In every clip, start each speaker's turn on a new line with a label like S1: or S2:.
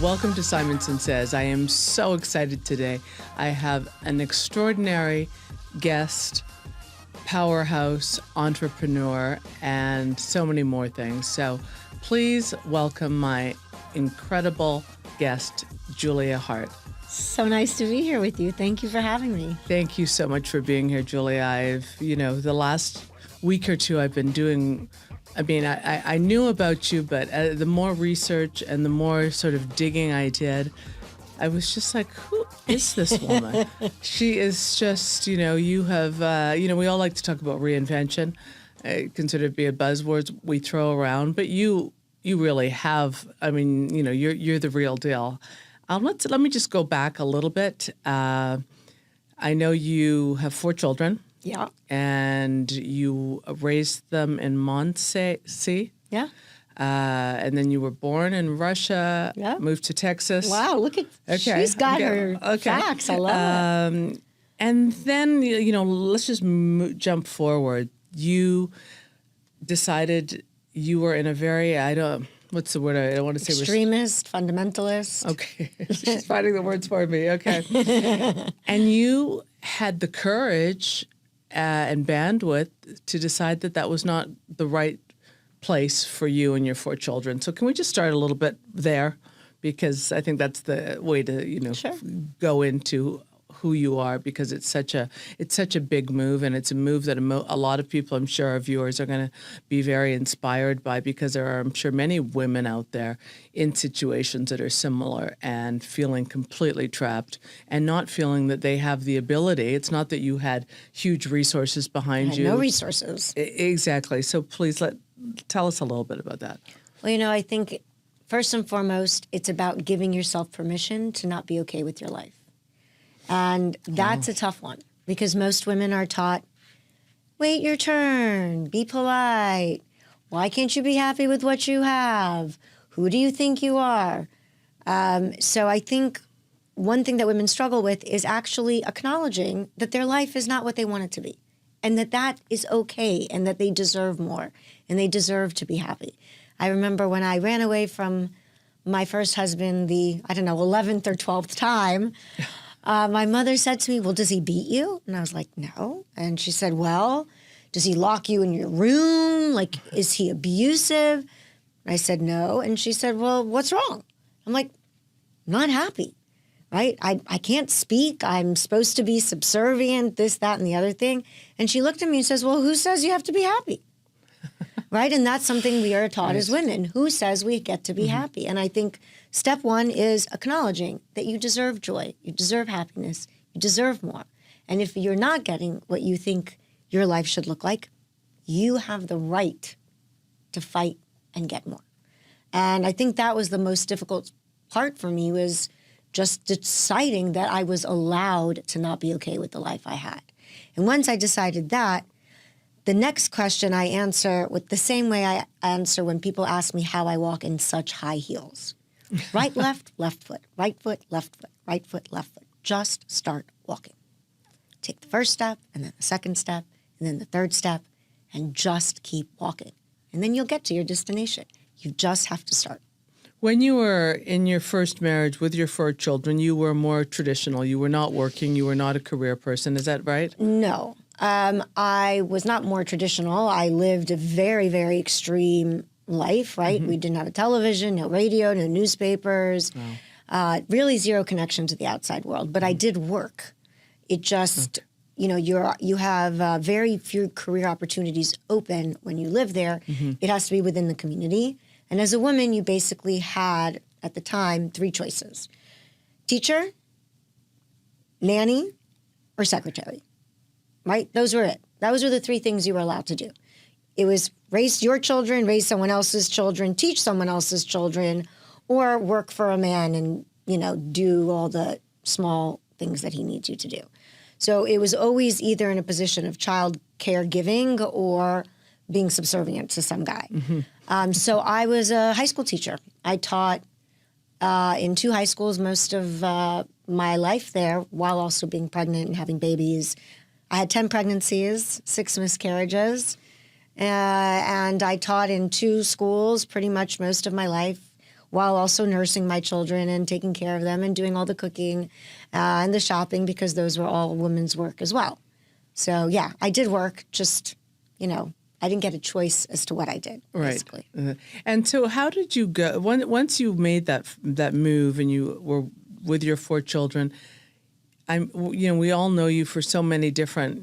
S1: Welcome to Simonsen Says. I am so excited today. I have an extraordinary guest, powerhouse, entrepreneur, and so many more things. So please welcome my incredible guest, Julia Haart.
S2: So nice to be here with you. Thank you for having me.
S1: Thank you so much for being here, Julia. The last week or two I've been doing, I knew about you, but the more research and the more sort of digging I did, I was just like, who is this woman? She is just, you have, we all like to talk about reinvention. I consider it to be a buzzword we throw around, but you really have, you're the real deal. Let me just go back a little bit. I know you have 4 children.
S2: Yeah.
S1: And you raised them in Montse.
S2: Yeah.
S1: And then you were born in Russia, moved to Texas.
S2: Wow, look at, she's got her facts. I love it.
S1: And then, let's just jump forward. You decided you were in a very, what's the word? I don't want to say.
S2: Extremist, fundamentalist.
S1: Okay. She's finding the words for me. Okay. And you had the courage and bandwidth to decide that was not the right place for you and your 4 children. So can we just start a little bit there? Because I think that's the way to,
S2: Sure.
S1: go into who you are, because it's such a big move, and it's a move that a lot of people, I'm sure, our viewers are going to be very inspired by, because there are, I'm sure, many women out there in situations that are similar and feeling completely trapped and not feeling that they have the ability. It's not that you had huge resources behind you.
S2: No resources.
S1: Exactly. So please tell us a little bit about that.
S2: Well, I think first and foremost, it's about giving yourself permission to not be okay with your life. And that's a tough one, because most women are taught, wait your turn, be polite. Why can't you be happy with what you have? Who do you think you are? So I think one thing that women struggle with is actually acknowledging that their life is not what they want it to be, and that is okay, and that they deserve more, and they deserve to be happy. I remember when I ran away from my first husband the, 11th or 12th time, my mother said to me, well, does he beat you? And I was like, no. And she said, well, does he lock you in your room? Like, is he abusive? And I said, no. And she said, well, what's wrong? I'm like, not happy, right? I can't speak. I'm supposed to be subservient, this, that, and the other thing. And she looked at me and says, well, who says you have to be happy? Right? And that's something we are taught as women. Who says we get to be happy? And I think step one is acknowledging that you deserve joy, you deserve happiness, you deserve more. And if you're not getting what you think your life should look like, you have the right to fight and get more. And I think that was the most difficult part for me, was just deciding that I was allowed to not be okay with the life I had. And once I decided that, the next question I answer with the same way I answer when people ask me how I walk in such high heels. Right, left foot, right foot, left foot, right foot, left foot. Just start walking. Take the first step, and then the second step, and then the third step, and just keep walking. And then you'll get to your destination. You just have to start.
S1: When you were in your first marriage with your 4 children, you were more traditional. You were not working. You were not a career person. Is that right?
S2: No. I was not more traditional. I lived a very, very extreme life, right? We didn't have a television, no radio, no newspapers, really zero connection to the outside world. But I did work. It just, you have very few career opportunities open when you live there. It has to be within the community. And as a woman, you basically had, at the time, 3 choices: teacher, nanny, or secretary. Right? Those were it. Those were the 3 things you were allowed to do. It was raise your children, raise someone else's children, teach someone else's children, or work for a man and, do all the small things that he needs you to do. So it was always either in a position of child caregiving or being subservient to some guy. So I was a high school teacher. I taught in 2 high schools most of my life there, while also being pregnant and having babies. I had 10 pregnancies, 6 miscarriages, and I taught in 2 schools pretty much most of my life, while also nursing my children and taking care of them and doing all the cooking and the shopping, because those were all women's work as well. So, yeah, I did work, just, I didn't get a choice as to what I did, basically.
S1: Right. And so how did you go, once you made that move and you were with your 4 children, we all know you for so many different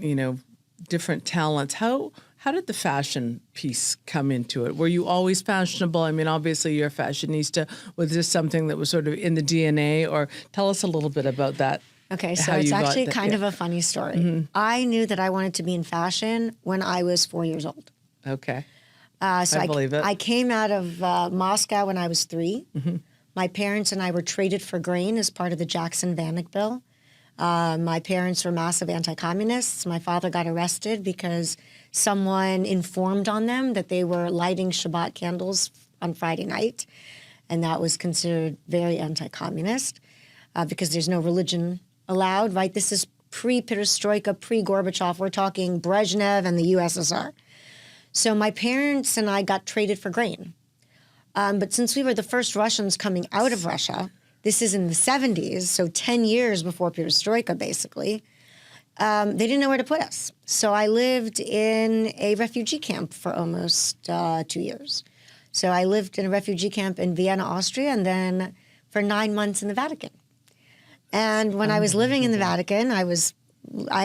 S1: talents. How did the fashion piece come into it? Were you always fashionable? I mean, obviously you're a fashionista. Was this something that was sort of in the DNA? Or tell us a little bit about that.
S2: Okay, so it's actually kind of a funny story. Mm-hmm. I knew that I wanted to be in fashion when I was 4 years old.
S1: Okay.
S2: So
S1: I believe it.
S2: I came out of Moscow when I was 3. Mm-hmm. My parents and I were traded for grain as part of the Jackson-Vanik bill. My parents were massive anti-communists. My father got arrested because someone informed on them that they were lighting Shabbat candles on Friday night, and that was considered very anti-communist because there's no religion allowed, right? This is pre-Perestroika, pre-Gorbachev. We're talking Brezhnev and the USSR. So my parents and I got traded for grain. But since we were the first Russians coming out of Russia, this is in the 70s, so 10 years before Perestroika, basically, they didn't know where to put us. So I lived in a refugee camp for almost 2 years. So I lived in a refugee camp in Vienna, Austria, and then for 9 months in the Vatican. And when I was living in the Vatican,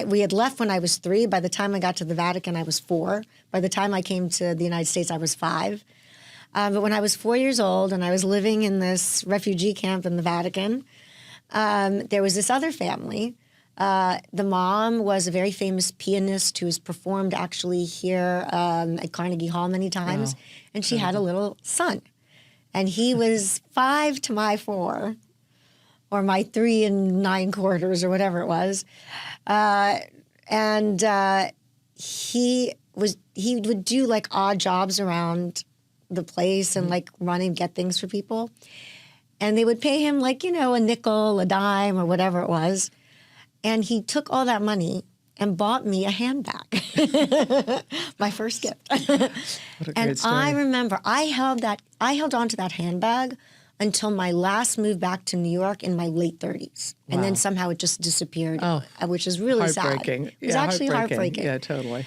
S2: we had left when I was 3. By the time I got to the Vatican, I was 4. By the time I came to the United States, I was 5. But when I was 4 years old and I was living in this refugee camp in the Vatican, there was this other family. The mom was a very famous pianist who has performed actually here at Carnegie Hall many times. Wow. And she had a little son. And he was 5 to my 4. Or my 3 9/4 or whatever it was. He would do like odd jobs around the place and like run and get things for people. And they would pay him like, a nickel, a dime, or whatever it was. And he took all that money and bought me a handbag. My first gift.
S1: What a great story.
S2: I remember I held on to that handbag until my last move back to New York in my late 30s. Wow. And then somehow it just disappeared, which is really sad. It was actually heartbreaking.
S1: Yeah, totally.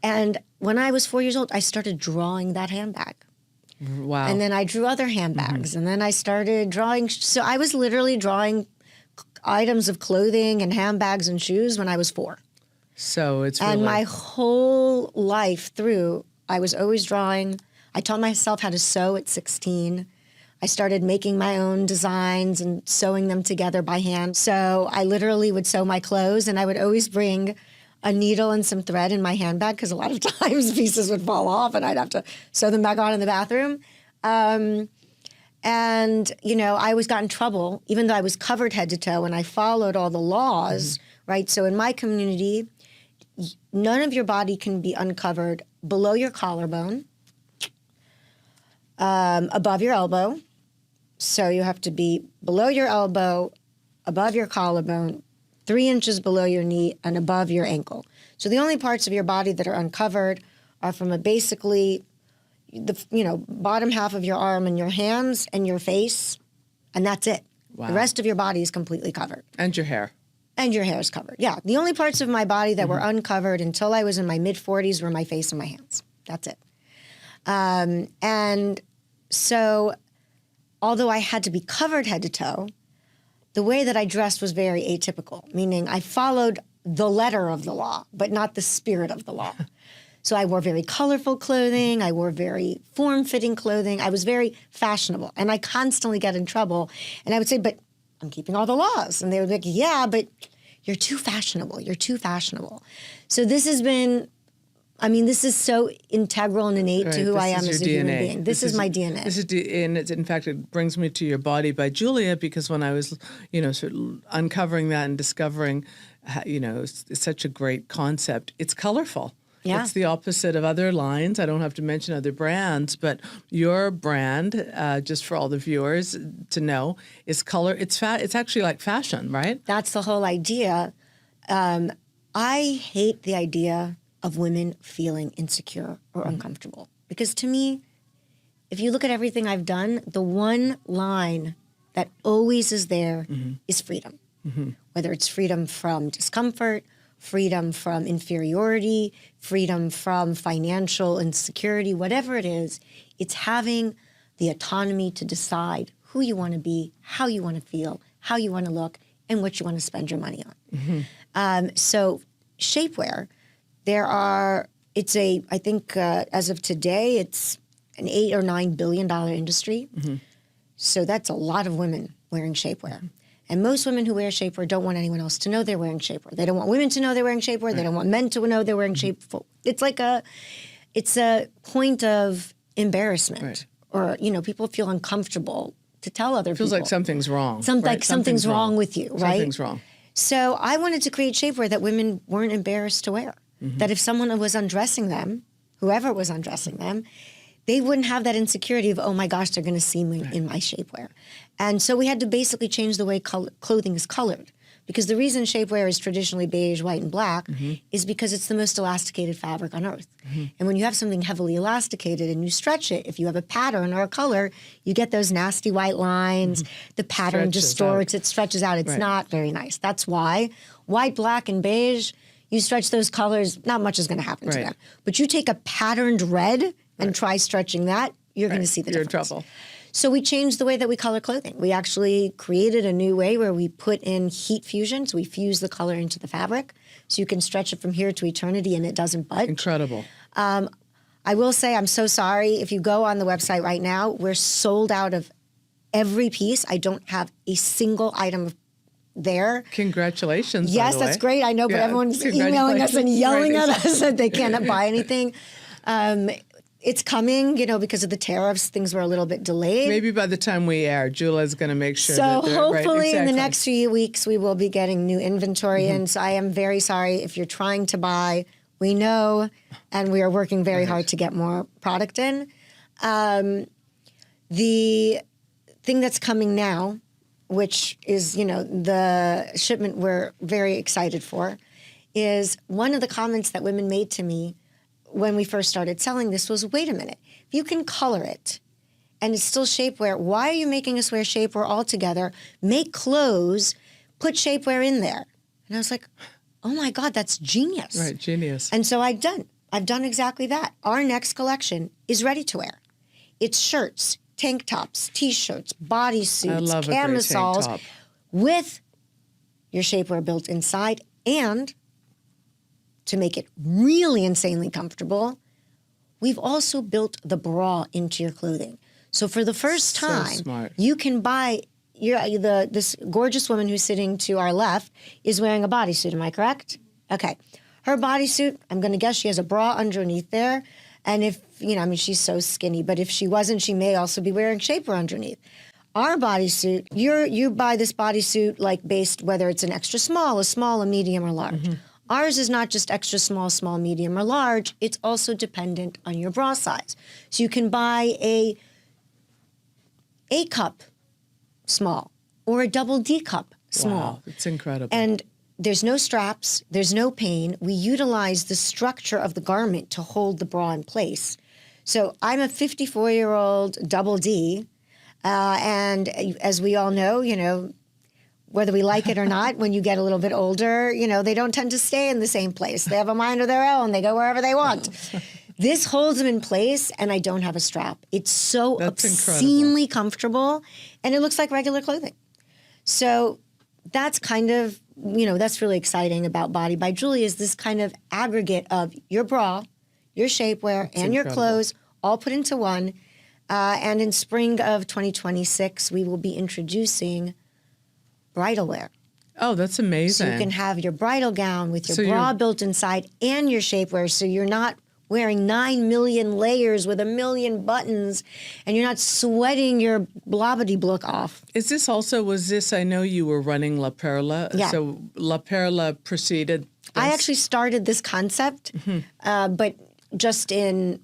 S2: And when I was 4 years old, I started drawing that handbag.
S1: Wow.
S2: And then I drew other handbags. Mm-hmm. And then I started drawing. So I was literally drawing items of clothing and handbags and shoes when I was 4.
S1: So it's
S2: And my whole life through, I was always drawing. I taught myself how to sew at 16. I started making my own designs and sewing them together by hand. So I literally would sew my clothes, and I would always bring a needle and some thread in my handbag because a lot of times pieces would fall off and I'd have to sew them back on in the bathroom. I always got in trouble, even though I was covered head to toe and I followed all the laws, right? So in my community, none of your body can be uncovered below your collarbone, above your elbow. So you have to be below your elbow, above your collarbone, 3 inches below your knee, and above your ankle. So the only parts of your body that are uncovered are from basically the bottom half of your arm and your hands and your face, and that's it. Wow. The rest of your body is completely covered.
S1: And your hair.
S2: And your hair is covered. Yeah. The only parts of my body that were uncovered until I was in my mid-40s were my face and my hands. That's it. And so although I had to be covered head to toe, the way that I dressed was very atypical, meaning I followed the letter of the law, but not the spirit of the law. So I wore very colorful clothing. I wore very form-fitting clothing. I was very fashionable. And I constantly get in trouble. And I would say, but I'm keeping all the laws. And they would be like, yeah, but you're too fashionable. You're too fashionable. So this has been, this is so integral and innate to who I am as a human being. This is my DNA.
S1: And in fact, it brings me to Your Body by Julia, because when I was, sort of uncovering that and discovering, it's such a great concept. It's colorful.
S2: Yeah.
S1: It's the opposite of other lines. I don't have to mention other brands, but your brand, just for all the viewers to know, is color. It's actually like fashion, right?
S2: That's the whole idea. I hate the idea of women feeling insecure or uncomfortable, because to me, if you look at everything I've done, the one line that always is there is freedom. Whether it's freedom from discomfort, freedom from inferiority, freedom from financial insecurity, whatever it is, it's having the autonomy to decide who you want to be, how you want to feel, how you want to look, and what you want to spend your money on. So shapewear, I think as of today, it's an $8 or $9 billion industry. So that's a lot of women wearing shapewear. And most women who wear shapewear don't want anyone else to know they're wearing shapewear. They don't want women to know they're wearing shapewear. They don't want men to know they're wearing shapewear. It's a point of embarrassment, or people feel uncomfortable to tell other people.
S1: Feels like something's wrong.
S2: Like something's wrong with you, right?
S1: Something's wrong.
S2: So I wanted to create shapewear that women weren't embarrassed to wear. That if someone was undressing them, whoever was undressing them, they wouldn't have that insecurity of, oh my gosh, they're going to see me in my shapewear. And so we had to basically change the way clothing is colored. Because the reason shapewear is traditionally beige, white, and black is because it's the most elasticated fabric on earth. And when you have something heavily elasticated and you stretch it, if you have a pattern or a color, you get those nasty white lines. The pattern distorts, it stretches out. It's not very nice. That's why white, black, and beige, you stretch those colors, not much is going to happen to them. But you take a patterned red and try stretching that, you're going to see the difference.
S1: You're in trouble.
S2: So we changed the way that we color clothing. We actually created a new way where we put in heat fusion. So we fuse the color into the fabric. So you can stretch it from here to eternity and it doesn't budge.
S1: Incredible.
S2: I will say I'm so sorry. If you go on the website right now, we're sold out of every piece. I don't have a single item there.
S1: Congratulations.
S2: Yes, that's great. I know, but everyone's emailing us and yelling at us that they cannot buy anything. It's coming, because of the tariffs, things were a little bit delayed.
S1: Maybe by the time we air, Julia's going to make sure
S2: so
S1: that they're
S2: hopefully in the next few weeks, we will be getting new inventory. And so I am very sorry if you're trying to buy. We know, and we are working very hard to get more product in. The thing that's coming now, which is, the shipment we're very excited for, is one of the comments that women made to me when we first started selling this was, wait a minute, if you can color it and it's still shapewear, why are you making us wear shapewear altogether? Make clothes, put shapewear in there. And I was like, oh my God, that's genius.
S1: Right, genius.
S2: And so I've done exactly that. Our next collection is ready to wear. It's shirts, tank tops, T-shirts, bodysuits, camisoles with your shapewear built inside. And to make it really insanely comfortable, we've also built the bra into your clothing. So for the first time, you can buy this gorgeous woman who's sitting to our left is wearing a bodysuit. Am I correct? Okay. Her bodysuit, I'm going to guess she has a bra underneath there. And if, she's so skinny, but if she wasn't, she may also be wearing shapewear underneath. Our bodysuit, you buy this bodysuit based whether it's an extra small, a medium, or large. Ours is not just extra small, medium, or large. It's also dependent on your bra size. So you can buy a cup small or a double D cup small.
S1: Wow, it's incredible.
S2: And there's no straps. There's no pain. We utilize the structure of the garment to hold the bra in place. So I'm a 54-year-old double D. And as we all know, whether we like it or not, when you get a little bit older, they don't tend to stay in the same place. They have a mind of their own. They go wherever they want. This holds them in place, and I don't have a strap. It's so obscenely comfortable, and it looks like regular clothing. So that's kind of, that's really exciting about Body by Julia is this kind of aggregate of your bra, your shapewear, and your clothes all put into one. And in spring of 2026, we will be introducing bridal wear.
S1: Oh, that's amazing.
S2: So you can have your bridal gown with your bra built inside and your shapewear, so you're not wearing 9 million layers with 1 million buttons, and you're not sweating your blobbity-blook off.
S1: Was this, I know you were running La Perla, so La Perla preceded this?
S2: I actually started this concept, but just in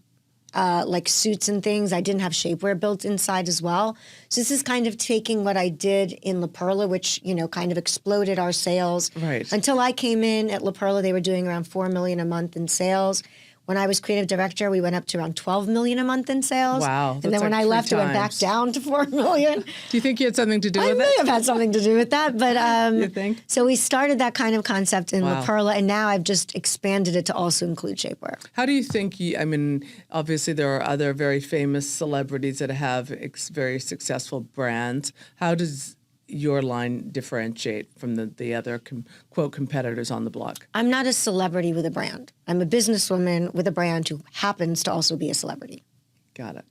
S2: suits and things. I didn't have shapewear built inside as well. So this is kind of taking what I did in La Perla, which, kind of exploded our sales.
S1: Right.
S2: Until I came in at La Perla, they were doing around $4 million a month in sales. When I was creative director, we went up to around 12 million a month in sales.
S1: Wow.
S2: And then when I left, it went back down to 4 million.
S1: Do you think you had something to do with it?
S2: I may have had something to do with that. But
S1: you think?
S2: So we started that kind of concept in La Perla, and now I've just expanded it to also include shapewear.
S1: How do you think, obviously there are other very famous celebrities that have very successful brands. How does your line differentiate from the other, quote, competitors on the block?
S2: I'm not a celebrity with a brand. I'm a businesswoman with a brand who happens to also be a celebrity.
S1: Got it.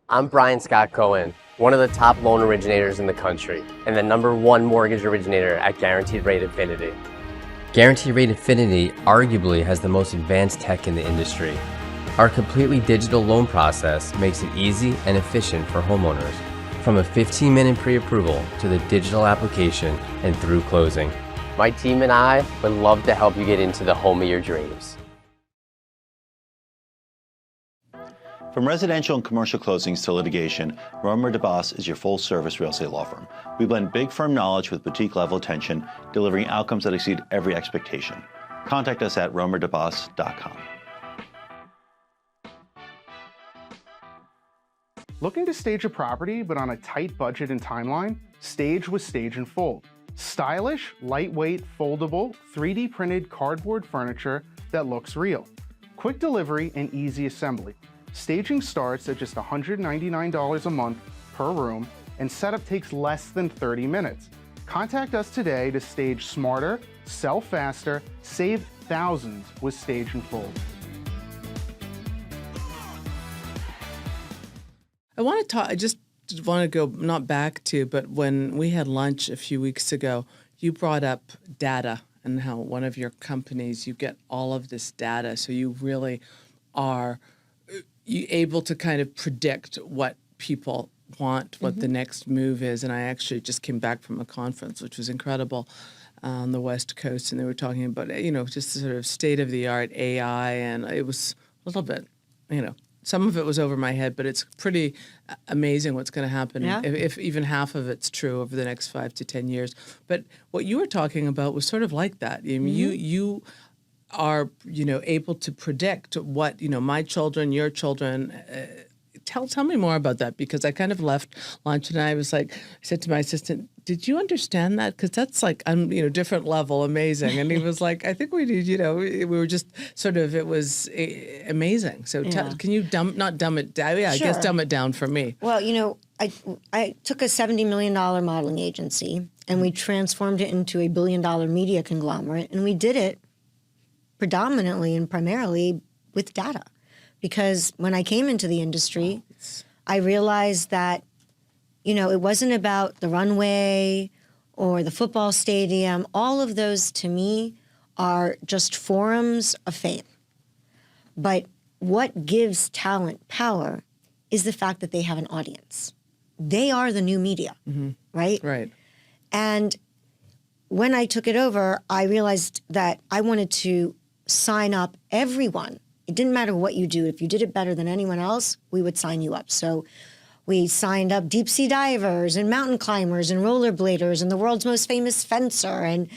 S3: I'm Brian Scott Cohen, one of the top loan originators in the country, and the #1 mortgage originator at Guaranteed Rate Infinity. Guaranteed Rate Infinity arguably has the most advanced tech in the industry. Our completely digital loan process makes it easy and efficient for homeowners, from a 15-minute pre-approval to the digital application and through closing. My team and I would love to help you get into the home of your dreams.
S4: From residential and commercial closings to litigation, Romer DeBoss is your full-service real estate law firm. We blend big firm knowledge with boutique-level attention, delivering outcomes that exceed every expectation. Contact us at romerdeboss.com.
S5: Looking to stage a property but on a tight budget and timeline? Stage with Stage and Fold. Stylish, lightweight, foldable, 3D printed cardboard furniture that looks real. Quick delivery and easy assembly. Staging starts at just $199 a month per room, and setup takes less than 30 minutes. Contact us today to stage smarter, sell faster, save thousands with Stage and Fold.
S1: I just want to go, not back to, but when we had lunch a few weeks ago, you brought up data and how one of your companies, you get all of this data. So you really are able to kind of predict what people want, what the next move is. And I actually just came back from a conference, which was incredible, on the West Coast. And they were talking about, just sort of state-of-the-art AI. And it was a little bit, some of it was over my head, but it's pretty amazing what's going to happen if even half of it's true over the next 5 to 10 years. But what you were talking about was sort of like that. I mean, you are, able to predict what, my children, your children. Tell me more about that, because I kind of left lunch and I said to my assistant, did you understand that? Because that's like, different level, amazing. And he was like, I think we did, we were just sort of, it was amazing. So can you not dumb it down? Yeah,
S2: Sure.
S1: I guess dumb it down for me.
S2: Well, I took a $70 million modeling agency and we transformed it into a $1 billion media conglomerate, and we did it predominantly and primarily with data. Because when I came into the industry, I realized that, it wasn't about the runway or the football stadium. All of those, to me, are just forums of fame. But what gives talent power is the fact that they have an audience. They are the new media, right?
S1: Right.
S2: And when I took it over, I realized that I wanted to sign up everyone. It didn't matter what you do. If you did it better than anyone else, we would sign you up. So we signed up deep sea divers and mountain climbers and rollerbladers and the world's most famous fencer. And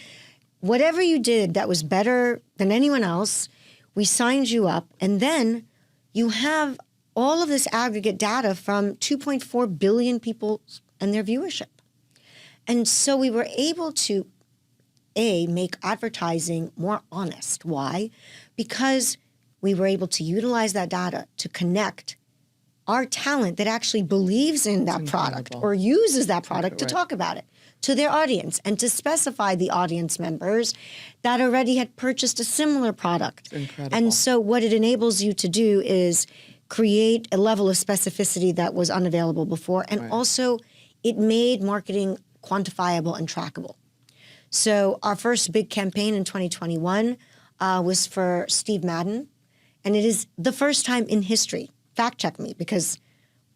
S2: whatever you did that was better than anyone else, we signed you up. And then you have all of this aggregate data from 2.4 billion people and their viewership. And so we were able to, make advertising more honest. Why? Because we were able to utilize that data to connect our talent that actually believes in that product or uses that product to talk about it to their audience, and to specify the audience members that already had purchased a similar product.
S1: Incredible.
S2: And so what it enables you to do is create a level of specificity that was unavailable before. And also it made marketing quantifiable and trackable. So our first big campaign in 2021 was for Steve Madden. And it is the first time in history, fact check me, because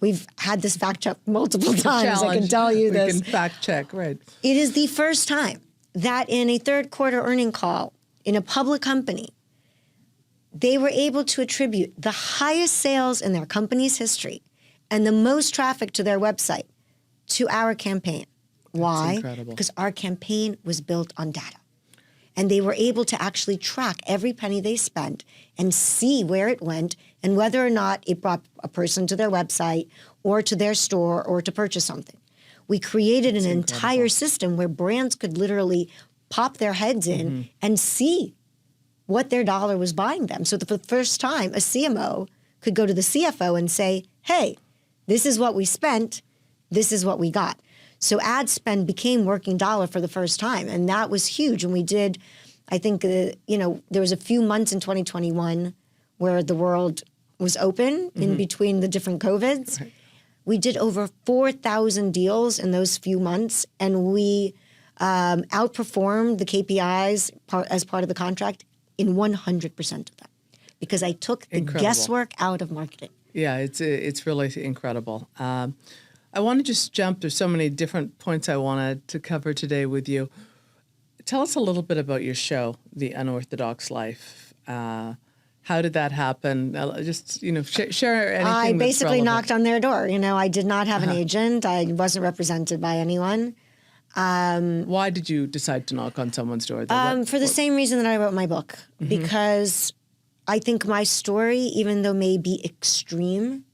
S2: we've had this fact check multiple times. I can tell you this.
S1: We can fact check, right.
S2: It is the first time that in a third quarter earning call in a public company, they were able to attribute the highest sales in their company's history and the most traffic to their website to our campaign. Why?
S1: Incredible.
S2: Because our campaign was built on data. And they were able to actually track every penny they spent and see where it went and whether or not it brought a person to their website or to their store or to purchase something. We created an entire system where brands could literally pop their heads in and see what their dollar was buying them. So that for the first time, a CMO could go to the CFO and say, hey, this is what we spent, this is what we got. So ad spend became working dollar for the first time, and that was huge. And we did, I think, there was a few months in 2021 where the world was open in between the different COVIDs. Right. We did over 4,000 deals in those few months, and we outperformed the KPIs as part of the contract in 100% of them because I took the guesswork out of marketing.
S1: Yeah, it's really incredible. I want to just jump. There's so many different points I wanted to cover today with you. Tell us a little bit about your show, The Unorthodox Life. How did that happen? Just, share anything
S2: I basically
S1: relevant.
S2: knocked on their door. I did not have an agent. I wasn't represented by anyone.
S1: Why did you decide to knock on someone's door?
S2: For the same reason that I wrote my book. Because I think my story, even though may be extreme,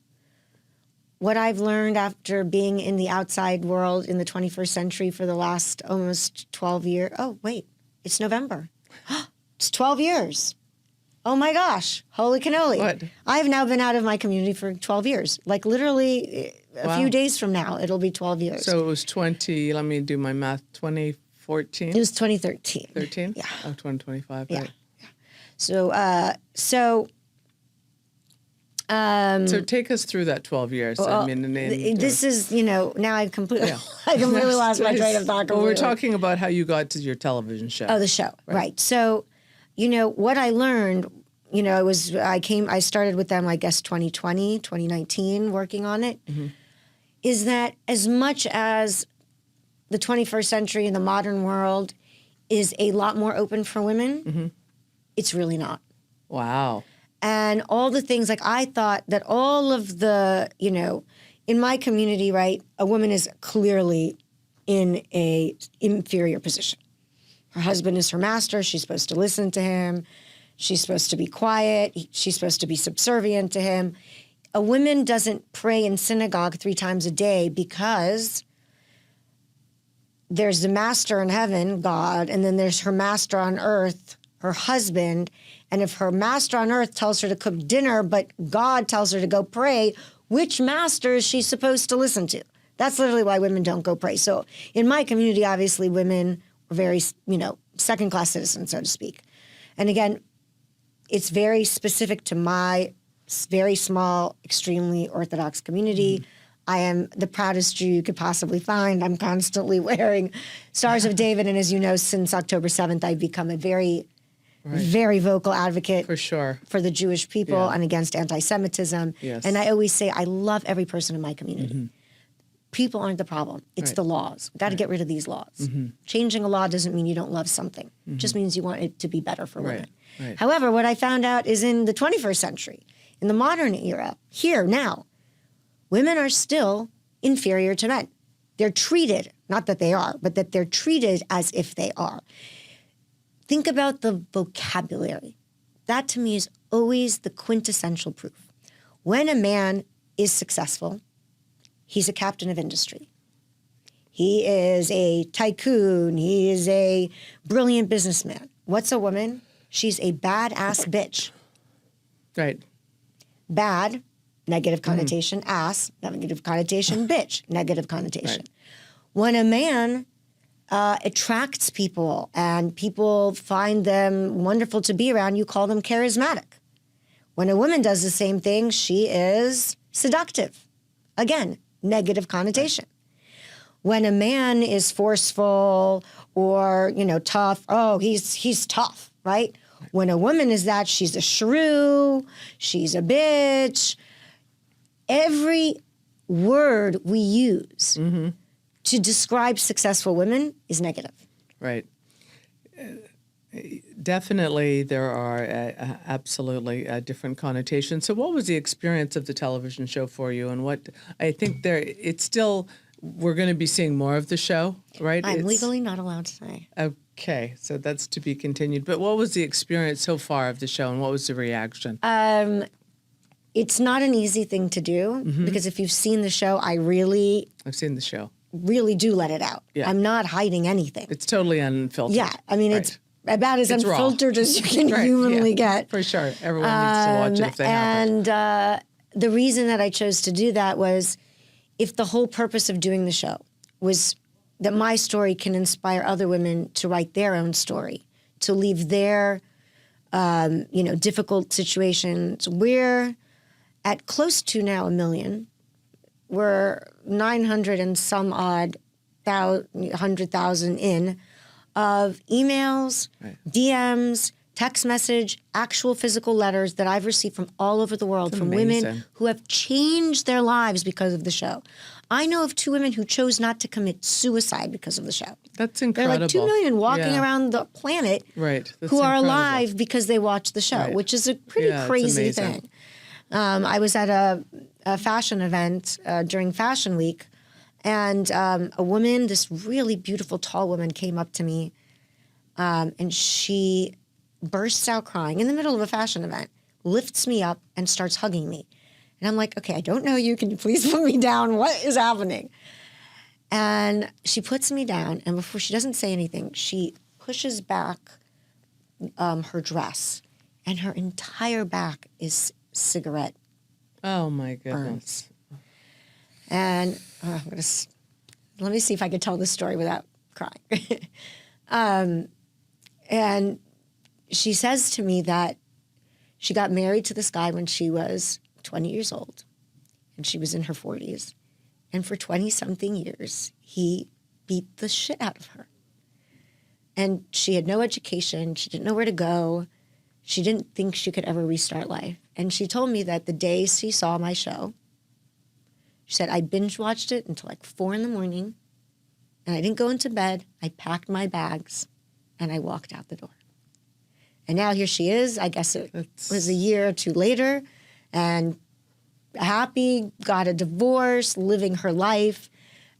S2: what I've learned after being in the outside world in the 21st century for the last almost 12 years. Oh, wait, it's November. It's 12 years. Oh my gosh, holy cannoli.
S1: What?
S2: I've now been out of my community for 12 years. Like literally a few days from now, it'll be 12 years.
S1: So it was let me do my math, 2014?
S2: It was 2013.
S1: 13?
S2: Yeah.
S1: Oh, 2025,
S2: Yeah.
S1: right.
S2: Yeah.
S1: So take us through that 12 years.
S2: Well, this is, now I've completely, I completely lost my train of thought.
S1: Well, we're talking about how you got to your television show.
S2: Oh, the show, right. So, what I learned, I started with them, I guess, 2020, 2019, working on it, is that as much as the 21st century and the modern world is a lot more open for women, it's really not.
S1: Wow.
S2: And all the things, like I thought that all of the, in my community, right, a woman is clearly in a inferior position. Her husband is her master. She's supposed to listen to him. She's supposed to be quiet. She's supposed to be subservient to him. A woman doesn't pray in synagogue 3 times a day because there's the master in heaven, God, and then there's her master on earth, her husband. And if her master on earth tells her to cook dinner, but God tells her to go pray, which master is she supposed to listen to? That's literally why women don't go pray. So in my community, obviously, women are very, second-class citizens, so to speak. And again, it's very specific to my very small, extremely Orthodox community. I am the proudest Jew you could possibly find. I'm constantly wearing Stars of David. And as you know, since October 7th, I've become a very vocal advocate for the Jewish people and against anti-Semitism.
S1: Yes.
S2: And I always say I love every person in my community. People aren't the problem. It's the laws. We've got to get rid of these laws. Changing a law doesn't mean you don't love something. It just means you want it to be better for women.
S1: Right.
S2: However, what I found out is in the 21st century, in the modern era, here, now, women are still inferior to men. They're treated, not that they are, but that they're treated as if they are. Think about the vocabulary. That to me is always the quintessential proof. When a man is successful, he's a captain of industry. He is a tycoon. He is a brilliant businessman. What's a woman? She's a badass bitch.
S1: Right.
S2: Bad, negative connotation, ass, negative connotation, bitch, negative connotation.
S1: Right.
S2: When a man attracts people and people find them wonderful to be around, you call them charismatic. When a woman does the same thing, she is seductive. Again, negative connotation. When a man is forceful or, tough, oh, he's tough, right? When a woman is that, she's a shrew, she's a bitch. Every word we use to describe successful women is negative.
S1: Right. Definitely, there are absolutely different connotations. So, what was the experience of the television show for you? And what I think it's still, we're going to be seeing more of the show, right?
S2: I'm legally not allowed to say.
S1: Okay, so that's to be continued. But what was the experience so far of the show, and what was the reaction?
S2: It's not an easy thing to do because if you've seen the show, I've
S1: seen the show.
S2: Really do let it out.
S1: Yeah.
S2: I'm not hiding anything.
S1: It's totally unfiltered.
S2: Yeah, I mean, it's about as unfiltered as you can humanly get.
S1: For sure. Everyone needs to watch it if they haven't.
S2: And the reason that I chose to do that was if the whole purpose of doing the show was that my story can inspire other women to write their own story, to leave their, difficult situations. We're at close to now 1 million. We're 900 and some odd 100,000 in of emails, DMs, text message, actual physical letters that I've received from all over the world from women who have changed their lives because of the show. I know of 2 women who chose not to commit suicide because of the show.
S1: That's incredible.
S2: There are like 2 million walking around the planet who are alive because they watched the show, which is a pretty crazy thing. I was at a fashion event during Fashion Week, and a woman, this really beautiful, tall woman, came up to me, and she bursts out crying in the middle of a fashion event, lifts me up, and starts hugging me. And I'm like, okay, I don't know you. Can you please put me down? What is happening? And she puts me down, and before she doesn't say anything, she pushes back her dress, and her entire back is cigarette.
S1: Oh my goodness!
S2: Burns. And let me see if I could tell this story without crying. And she says to me that she got married to this guy when she was 20 years old, and she was in her 40s. And for 20-something years, he beat the shit out of her. And she had no education. She didn't know where to go. She didn't think she could ever restart life. And she told me that the day she saw my show, she said, I binge-watched it until like 4 in the morning, and I didn't go into bed. I packed my bags, and I walked out the door. And now here she is. I guess it was a year or 2 later, and happy, got a divorce, living her life.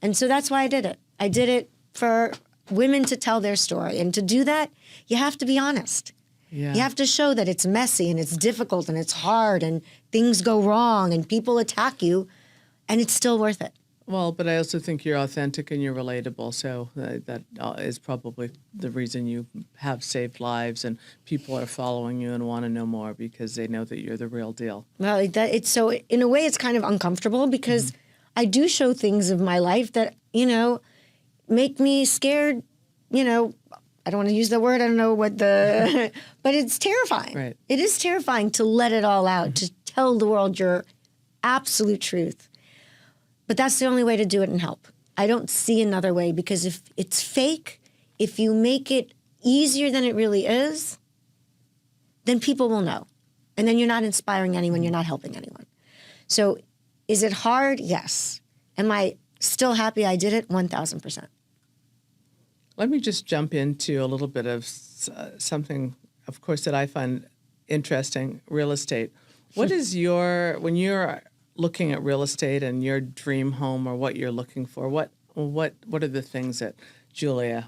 S2: And so that's why I did it. I did it for women to tell their story. And to do that, you have to be honest. Yeah. You have to show that it's messy and it's difficult and it's hard and things go wrong and people attack you, and it's still worth it.
S1: Well, but I also think you're authentic and you're relatable. So that is probably the reason you have saved lives, and people are following you and want to know more because they know that you're the real deal.
S2: Well, it's so in a way it's kind of uncomfortable because I do show things of my life that, make me scared. I don't want to use the word. I don't know what but it's terrifying.
S1: Right.
S2: It is terrifying to let it all out, to tell the world your absolute truth. But that's the only way to do it and help. I don't see another way, because if it's fake, if you make it easier than it really is, then people will know. And then you're not inspiring anyone, you're not helping anyone. So is it hard? Yes. Am I still happy I did it? 1,000%.
S1: Let me just jump into a little bit of something, of course, that I find interesting, real estate. What is when you're looking at real estate and your dream home or what you're looking for, what are the things that Julia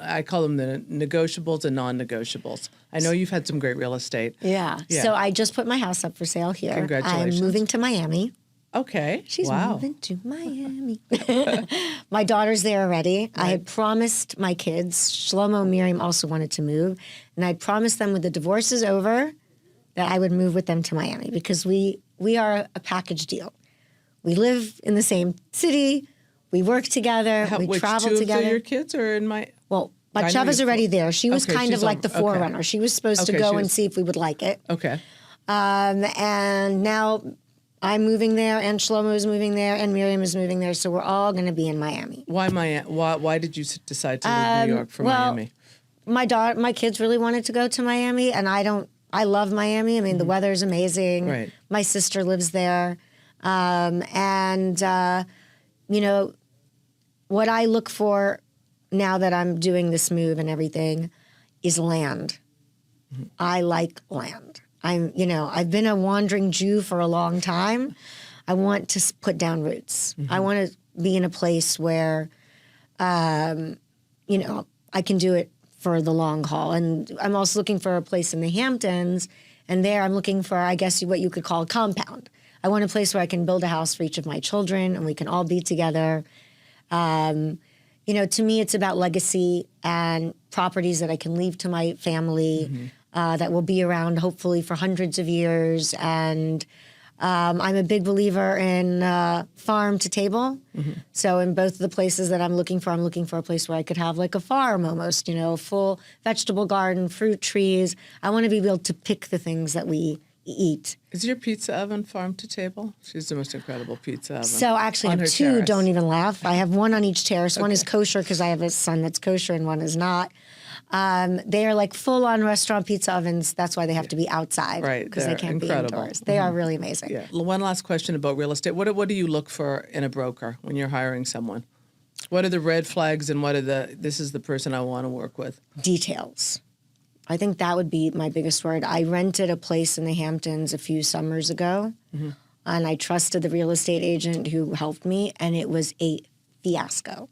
S1: I call them the negotiables and non-negotiables. I know you've had some great real estate.
S2: Yeah. So I just put my house up for sale here.
S1: Congratulations.
S2: I'm moving to Miami.
S1: Okay.
S2: She's moving to Miami. My daughter's there already. Right. I had promised my kids, Shlomo and Miriam also wanted to move, and I promised them when the divorce is over that I would move with them to Miami, because we are a package deal. We live in the same city. We work together. We travel together.
S1: Which 2 of your kids are in my...
S2: Well, Batshava's already there. She was kind of like the forerunner. She was supposed to go and see if we would like it.
S1: Okay.
S2: And now I'm moving there, and Shlomo is moving there, and Miriam is moving there. So we're all going to be in Miami.
S1: Why did you decide to leave New York for Miami?
S2: My kids really wanted to go to Miami, and I love Miami. I mean, the weather is amazing.
S1: Right.
S2: My sister lives there. You know, what I look for now that I'm doing this move and everything is land. I like land. I've been a wandering Jew for a long time. I want to put down roots. I want to be in a place where, I can do it for the long haul. And I'm also looking for a place in the Hamptons. And there I'm looking for, I guess, what you could call a compound. I want a place where I can build a house for each of my children and we can all be together. To me, it's about legacy and properties that I can leave to my family that will be around hopefully for hundreds of years. And I'm a big believer in farm to table. So in both of the places that I'm looking for a place where I could have like a farm almost, a full vegetable garden, fruit trees. I want to be able to pick the things that we eat.
S1: Is your pizza oven farm to table? She's the most incredible pizza oven.
S2: So actually I have two,
S1: terrace.
S2: Don't even laugh. I have one on each terrace. Okay. One is kosher because I have a son that's kosher and one is not. They are like full-on restaurant pizza ovens. That's why they have to be outside.
S1: Right.
S2: Because they can't
S1: incredible.
S2: be indoors. They are really amazing.
S1: Yeah. One last question about real estate. What do you look for in a broker when you're hiring someone? What are the red flags and this is the person I want to work with?
S2: Details. I think that would be my biggest word. I rented a place in the Hamptons a few summers ago, and I trusted the real estate agent who helped me, and it was a fiasco.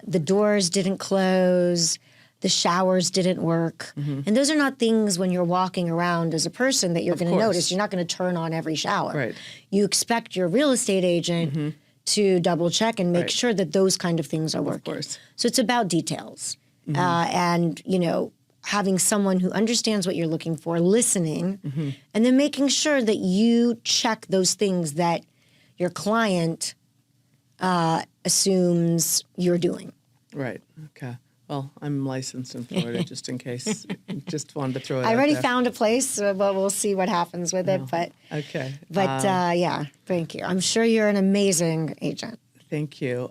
S2: The doors didn't close. The showers didn't work. And those are not things when you're walking around as a person that you're going to notice. You're not going to turn on every shower.
S1: Right.
S2: You expect your real estate agent to double check and make sure that those kind of things are working.
S1: Of course.
S2: So it's about details. And, having someone who understands what you're looking for, listening, and then making sure that you check those things that your client assumes you're doing.
S1: Right. Okay. Well, I'm licensed in Florida just in case. Just wanted to throw it
S2: I already
S1: out there.
S2: found a place, but we'll see what happens with it. But
S1: okay.
S2: Yeah, thank you. I'm sure you're an amazing agent.
S1: Thank you.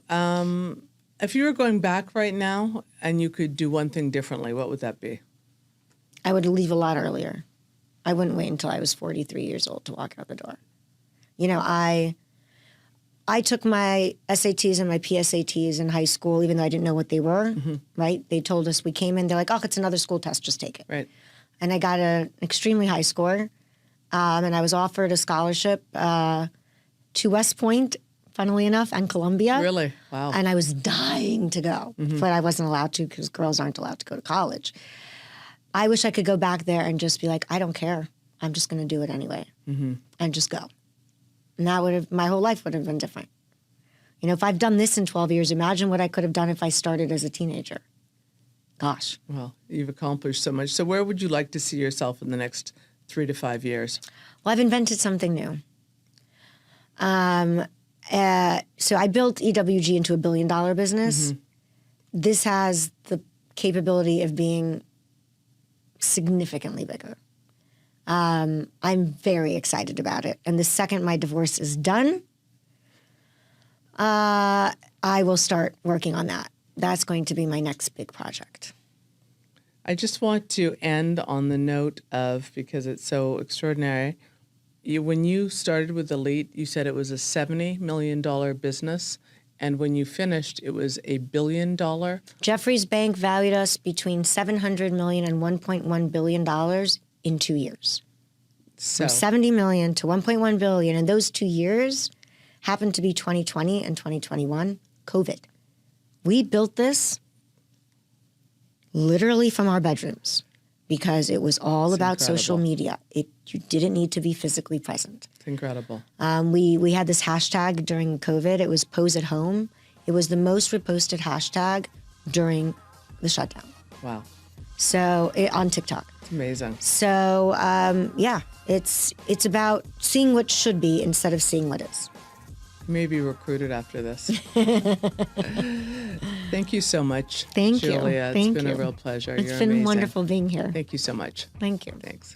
S1: If you were going back right now and you could do one thing differently, what would that be?
S2: I would leave a lot earlier. I wouldn't wait until I was 43 years old to walk out the door. I took my SATs and my PSATs in high school, even though I didn't know what they were, right? They told us, we came in, they're like, oh, it's another school test, just take it.
S1: Right.
S2: And I got an extremely high score, and I was offered a scholarship to West Point, funnily enough, and Columbia.
S1: Really? Wow.
S2: And I was dying to go, but I wasn't allowed to because girls aren't allowed to go to college. I wish I could go back there and just be like, I don't care. I'm just going to do it anyway and just go. And my whole life would have been different. If I've done this in 12 years, imagine what I could have done if I started as a teenager. Gosh.
S1: Well, you've accomplished so much. So where would you like to see yourself in the next 3 to 5 years?
S2: Well, I've invented something new. So I built EWG into $1 billion business. This has the capability of being significantly bigger. I'm very excited about it. And the second my divorce is done, I will start working on that. That's going to be my next big project.
S1: I just want to end on the note of, because it's so extraordinary, when you started with Elite, you said it was a $70 million business. And when you finished, it was $1 billion.
S2: Jefferies Bank valued us between $700 million and $1.1 billion in 2 years.
S1: So
S2: From 70 million to 1.1 billion. And those 2 years happened to be 2020 and 2021, COVID. We built this literally from our bedrooms because it was all about social media. You didn't need to be physically present.
S1: It's incredible.
S2: We had this hashtag during COVID. It was Pose at Home. It was the most reposted hashtag during the shutdown.
S1: Wow.
S2: So on TikTok.
S1: It's amazing.
S2: So it's about seeing what should be instead of seeing what is.
S1: Maybe recruited after this. Thank you so much.
S2: Thank
S1: Julia.
S2: you.
S1: It's been a real pleasure.
S2: It's
S1: You're
S2: been
S1: amazing.
S2: wonderful being here.
S1: Thank you so much.
S2: Thank you.
S1: Thanks.